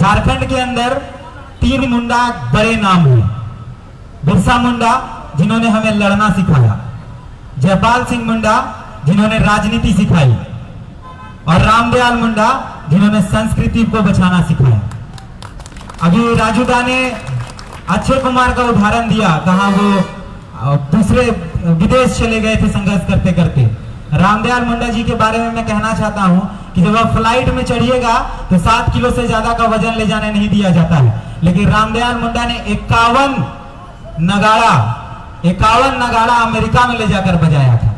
झारखंड के अंदर 3 मुंडा बड़े नाम हैं। बिरसा मुंडा जिन्होंने हमें लड़ना सिखाया, जयपाल सिंह मुंडा जिन्होंने राजनीति सिखाई, और रामदयाल मुंडा जिन्होंने संस्कृति को बचाना सिखाया। अभी राजू दा ने अक्षय कुमार का उदाहरण दिया, कहा वो दूसरे विदेश चले गए थे संघर्ष करते करते। रामदयाल मुंडा जी के बारे में मैं कहना चाहता हूं कि जब आप फ्लाइट में चढ़िएगा तो 7 किलो से ज्यादा का वजन ले जाने नहीं दिया जाता है, लेकिन रामदयाल मुंडा ने 51 नगाड़ा अमेरिका में ले जाकर बजाया था।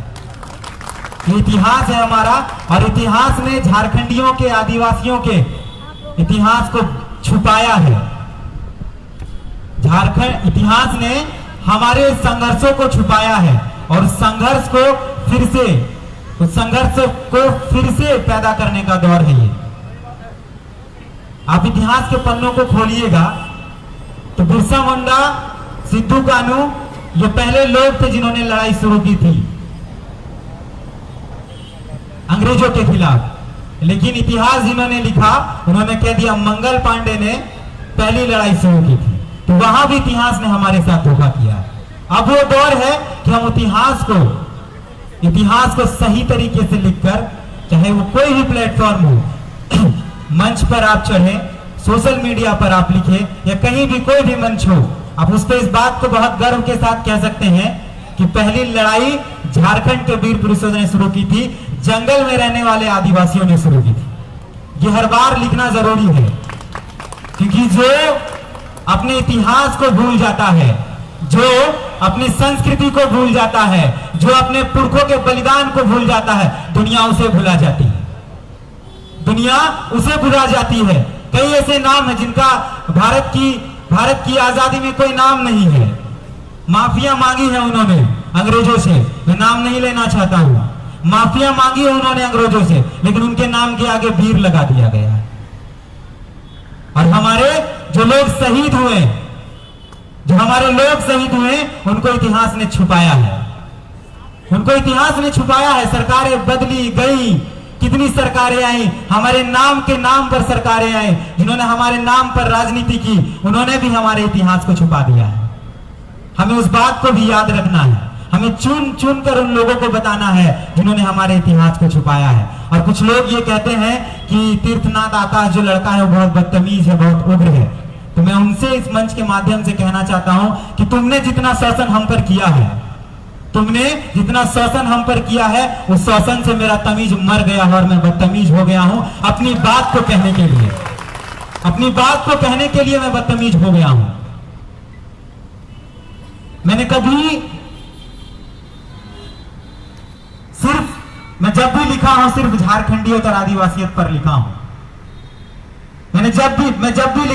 ये इतिहास है हमारा, और इतिहास ने झारखंडियों के, आदिवासियों के इतिहास को छुपाया है। झारखंड इतिहास ने हमारे संघर्षों को छुपाया है, और संघर्ष को फिर से पैदा करने का दौर है ये। आप इतिहास के पन्नों को खोलिएगा तो बिरसा मुंडा, सिद्धू कानू ये पहले लोग थे जिन्होंने लड़ाई शुरू की थी अंग्रेजों के खिलाफ, लेकिन इतिहास जिन्होंने लिखा उन्होंने कह दिया मंगल पांडे ने पहली लड़ाई शुरू की थी। तो वहां भी इतिहास ने हमारे साथ धोखा किया है। अब वो दौर है कि हम इतिहास को सही तरीके से लिखकर, चाहे वो कोई भी प्लेटफॉर्म हो, मंच पर आप चढ़े, सोशल मीडिया पर आप लिखे, या कहीं भी कोई भी मंच हो, आप उस पर इस बात को बहुत गर्व के साथ कह सकते हैं कि पहली लड़ाई झारखंड के वीर पुरुषों ने शुरू की थी, जंगल में रहने वाले आदिवासियों ने शुरू की थी। ये हर बार लिखना जरूरी है, क्योंकि जो अपने इतिहास को भूल जाता है, जो अपनी संस्कृति को भूल जाता है, जो अपने पुरखों के बलिदान को भूल जाता है, दुनिया उसे भुला जाती है। दुनिया उसे भुला जाती है। कई ऐसे नाम हैं जिनका भारत की आजादी में कोई नाम नहीं है। माफिया मांगी है उन्होंने अंग्रेजों से, मैं नाम नहीं लेना चाहता हूं। माफिया मांगी है उन्होंने अंग्रेजों से, लेकिन उनके नाम के आगे वीर लगा दिया गया है। और हमारे जो लोग शहीद हुए, उनको इतिहास ने छुपाया है। सरकारें बदली गई, कितनी सरकारें आई, हमारे नाम के नाम पर सरकारें आई, जिन्होंने हमारे नाम पर राजनीति की, उन्होंने भी हमारे इतिहास को छुपा दिया है। हमें उस बात को भी याद रखना है। हमें चुन कर उन लोगों को बताना है जिन्होंने हमारे इतिहास को छुपाया है। और कुछ लोग ये कहते हैं कि तीर्थनाथ आकाश जो लड़का है वो बहुत बदतमीज है, बहुत उग्र है। तो मैं उनसे इस मंच के माध्यम से कहना चाहता हूं कि तुमने जितना शोषण हम पर किया है, उस शोषण से मेरा तमीज मर गया है, और मैं बदतमीज हो गया हूं अपनी बात को कहने के लिए मैं बदतमीज हो गया हूं। मैंने कभी मैं जब भी लिखा हूं सिर्फ झारखंडियत और आदिवासियत पर लिखा हूं। मैं जब भी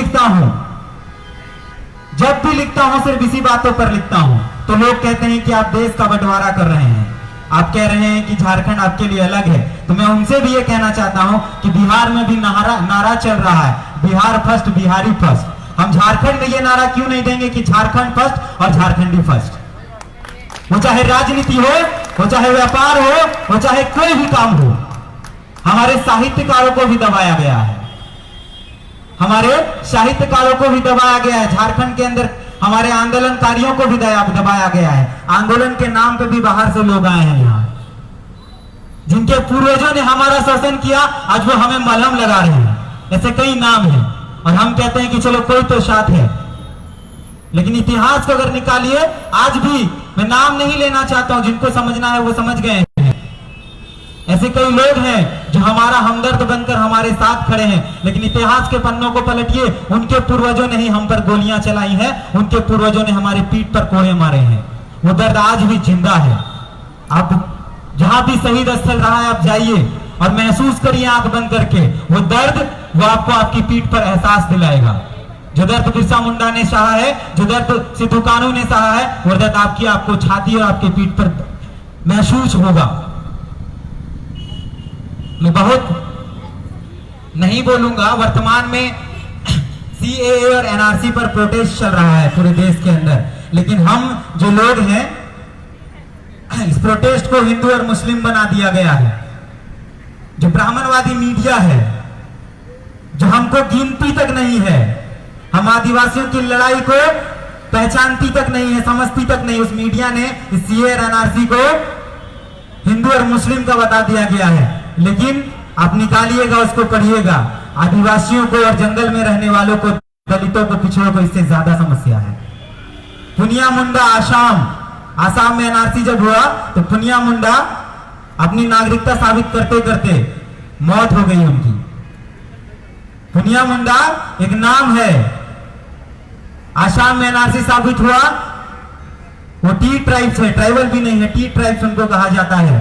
लिखता हूं सिर्फ इसी बातों पर लिखता हूं। तो लोग कहते हैं कि आप देश का बंटवारा कर रहे हैं, आप कह रहे हैं कि झारखंड आपके लिए अलग है। तो मैं उनसे भी ये कहना चाहता हूं कि बिहार में भी नारा चल रहा है, बिहार फर्स्ट, बिहारी फर्स्ट। हम झारखंड में ये नारा क्यों नहीं देंगे कि झारखंड फर्स्ट और झारखंडी फर्स्ट? वो चाहे राजनीति हो, वो चाहे व्यापार हो, वो चाहे कोई भी काम हो। हमारे साहित्यकारों को भी दबाया गया है, झारखंड के अंदर हमारे आंदोलनकारियों को भी दबाया गया है। आंदोलन के नाम पे भी बाहर से लोग आए हैं यहाँ, जिनके पूर्वजों ने हमारा शोषण किया, आज वो हमें मलहम लगा रहे हैं। ऐसे कई नाम हैं, और हम कहते हैं कि चलो कोई तो साथ है। लेकिन इतिहास को अगर निकालिए, आज भी मैं नाम नहीं लेना चाहता हूं, जिनको समझना है वो समझ गए हैं। ऐसे कई लोग हैं जो हमारा हमदर्द बनकर हमारे साथ खड़े हैं, लेकिन इतिहास के पन्नों को पलटिए, उनके पूर्वजों ने ही हम पर गोलियां चलाई हैं, उनके पूर्वजों ने हमारी पीठ पर कोड़े मारे हैं। वो दर्द आज भी जिंदा है। आप जहां भी शहीद स्थल रहा है, आप जाइए और महसूस करिए आंख बंद करके। वो दर्द वो आपको आपकी पीठ पर एहसास दिलाएगा। जो दर्द बिरसा मुंडा ने सहा है, जो दर्द सिद्धू कानू ने सहा है, वो दर्द आपको छाती और आपके पीठ पर महसूस होगा। मैं बहुत नहीं बोलूंगा। वर्तमान में सीएए और एनआरसी पर प्रोटेस्ट चल रहा है पूरे देश के अंदर, लेकिन हम जो लोग हैं, इस प्रोटेस्ट को हिंदू और मुस्लिम बना दिया गया है। जो ब्राह्मणवादी मीडिया है, जो हमको गिनती तक नहीं है, हम आदिवासियों की लड़ाई को पहचानती तक नहीं है, समझती तक नहीं। उस मीडिया ने इस सीए और एनआरसी को हिंदू और मुस्लिम का बता दिया गया है। लेकिन आप निकालिएगा, उसको पढ़िएगा, आदिवासियों को और जंगल में रहने वालों को, दलितों को, पिछड़ों को इससे ज्यादा समस्या है। पुनिया मुंडा आसाम में एनआरसी जब हुआ तो पुनिया मुंडा अपनी नागरिकता साबित करते करते मौत हो गई उनकी। पुनिया मुंडा एक नाम है। आसाम में एनआरसी साबित हुआ, वो टी ट्राइब्स है, ट्राइबल भी नहीं है, टी ट्राइब्स उनको कहा जाता है।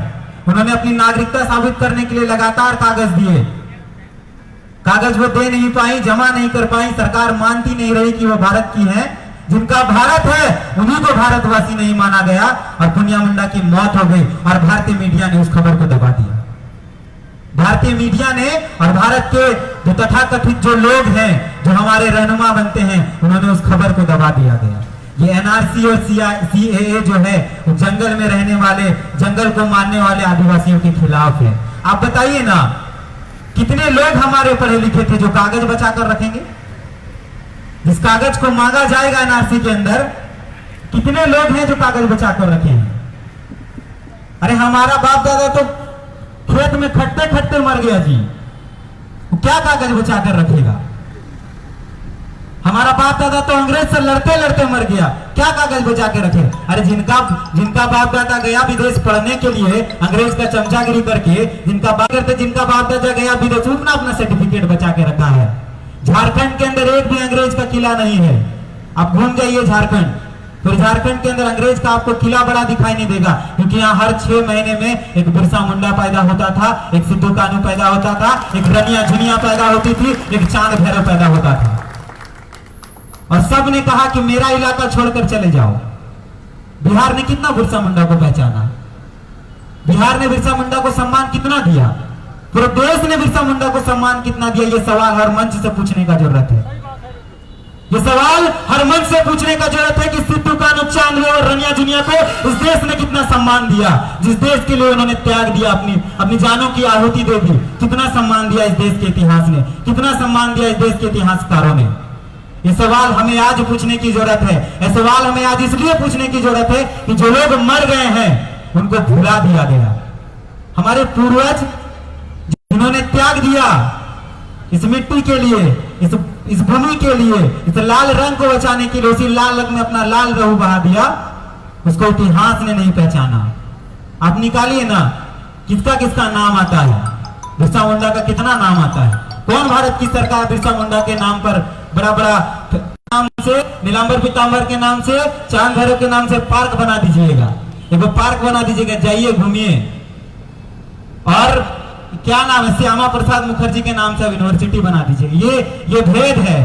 उन्होंने अपनी नागरिकता साबित करने के लिए लगातार कागज दिए, कागज वो दे नहीं पाई, जमा नहीं कर पाई, सरकार मानती नहीं रही कि वो भारत की है। जिनका भारत है उन्हीं को भारतवासी नहीं माना गया और पुनिया मुंडा की मौत हो गई और भारतीय मीडिया ने उस खबर को दबा दिया। भारतीय मीडिया ने और भारत के जो तथाकथित जो लोग हैं, जो हमारे रहनुमा बनते हैं, उन्होंने उस खबर को दबा दिया गया। ये एनआरसी और सीएए जो है वो जंगल में रहने वाले, जंगल को मारने वाले आदिवासियों के खिलाफ है। आप बताइए ना, कितने लोग हमारे पढ़े लिखे थे जो कागज बचा कर रखेंगे? जिस कागज को मांगा जाएगा एनआरसी के अंदर, कितने लोग हैं जो कागज बचा कर रखेंगे? अरे हमारा बाप दादा तो खेत में खटते खटते मर गया जी, वो क्या कागज बचा कर रखेगा? हमारा बाप दादा तो अंग्रेज से लड़ते लड़ते मर गया, क्या कागज बचा के रखे? अरे जिनका बाप दादा गया विदेश पढ़ने के लिए अंग्रेज का चमचागिरी करके, जिनका बाप दादा गया विदेश, अपना सर्टिफिकेट बचा के रखा है। झारखंड के अंदर एक भी अंग्रेज का किला नहीं है। आप घूम जाइए झारखंड, फिर झारखंड के अंदर अंग्रेज का आपको किला बड़ा दिखाई नहीं देगा, क्योंकि यहाँ हर 6 महीने में एक बिरसा मुंडा पैदा होता था, एक सिद्धू कानू पैदा होता था, एक रनिया झुनिया पैदा होती थी, एक चांद भैरव पैदा होता था। और सब ने कहा कि मेरा इलाका छोड़कर चले जाओ। बिहार ने कितना बिरसा मुंडा को पहचाना, बिहार ने बिरसा मुंडा को सम्मान कितना दिया, पूरे देश ने बिरसा मुंडा को सम्मान कितना दिया? ये सवाल हर मंच से पूछने का जरूरत है। ये सवाल हर मंच से पूछने का जरूरत है कि सिद्धू कानू, चांद और रनिया जुनिया को इस देश ने कितना सम्मान दिया, जिस देश के लिए उन्होंने त्याग दिया, अपनी जानों की आहुति दे दी। कितना सम्मान दिया इस देश के इतिहास ने, कितना सम्मान दिया इस देश के इतिहासकारों ने? ये सवाल हमें आज पूछने की जरूरत है। ये सवाल हमें आज इसलिए पूछने की जरूरत है कि जो लोग मर गए हैं उनको भुला दिया गया। हमारे पूर्वज जिन्होंने त्याग दिया इस मिट्टी के लिए, इस भूमि के लिए, इस लाल रंग को बचाने के लिए, उसी लाल रंग में अपना लाल लहू बहा दिया, उसको इतिहास ने नहीं पहचाना। आप निकालिए ना, किसका किसका नाम आता है? बिरसा मुंडा का कितना नाम आता है? कौन भारत की सरकार बिरसा मुंडा के नाम पर बड़ा बड़ा नाम से, नीलांबर पीतांबर के नाम से, चांद भैरव के नाम से पार्क बना दीजिएगा, एक पार्क बना दीजिएगा, जाइए घूमिए। और क्या नाम है, श्यामा प्रसाद मुखर्जी के नाम से यूनिवर्सिटी बना दीजिए। ये भेद है,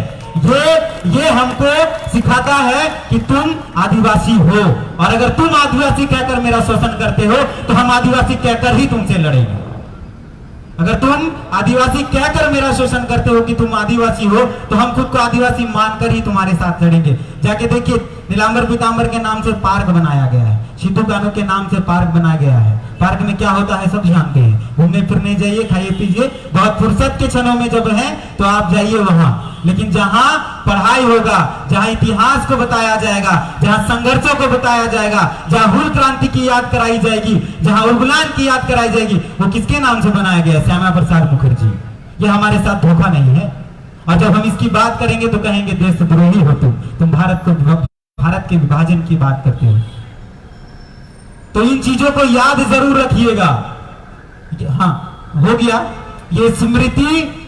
ये हमको सिखाता है कि तुम आदिवासी हो, और अगर तुम आदिवासी कहकर मेरा शोषण करते हो तो हम आदिवासी कहकर ही तुमसे लड़ेंगे। अगर तुम आदिवासी कहकर मेरा शोषण करते हो कि तुम आदिवासी हो, तो हम खुद को आदिवासी मानकर ही तुम्हारे साथ लड़ेंगे। जाके देखिए, नीलांबर पीतांबर के नाम से पार्क बनाया गया है, सिद्धू कानू के नाम से पार्क बनाया गया है। पार्क में क्या होता है सब जानते हैं। घूमने फिरने जाइए, खाइए पीजिए, बहुत फुर्सत के क्षणों में जब है तो आप जाइए वहां। लेकिन जहां पढ़ाई होगा, जहां इतिहास को बताया जाएगा, जहां संघर्षों को बताया जाएगा, जहां हुल क्रांति की याद कराई जाएगी, जहां उलगुलान की याद कराई जाएगी, वो किसके नाम से बनाया गया? श्यामा प्रसाद मुखर्जी। ये हमारे साथ धोखा नहीं है। और जब हम इसकी बात करेंगे तो कहेंगे देशद्रोही हो तुम भारत के विभाजन की बात करते हो। तो इन चीजों को याद जरूर रखिएगा। हाँ, हो गया। ये स्मृति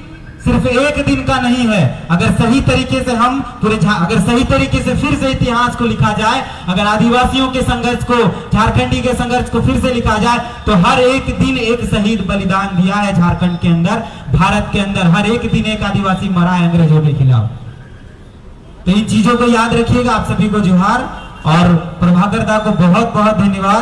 सिर्फ एक दिन का नहीं है। अगर सही तरीके से हम अगर सही तरीके से फिर से इतिहास को लिखा जाए, अगर आदिवासियों के संघर्ष को, झारखंडी के संघर्ष को फिर से लिखा जाए, तो हर एक दिन एक शहीद बलिदान दिया है झारखंड के अंदर, भारत के अंदर हर एक दिन एक आदिवासी मरा है अंग्रेजों के खिलाफ। तो इन चीजों को याद रखिएगा। आप सभी को जोहार और प्रभाकर दा को बहुत बहुत धन्यवाद।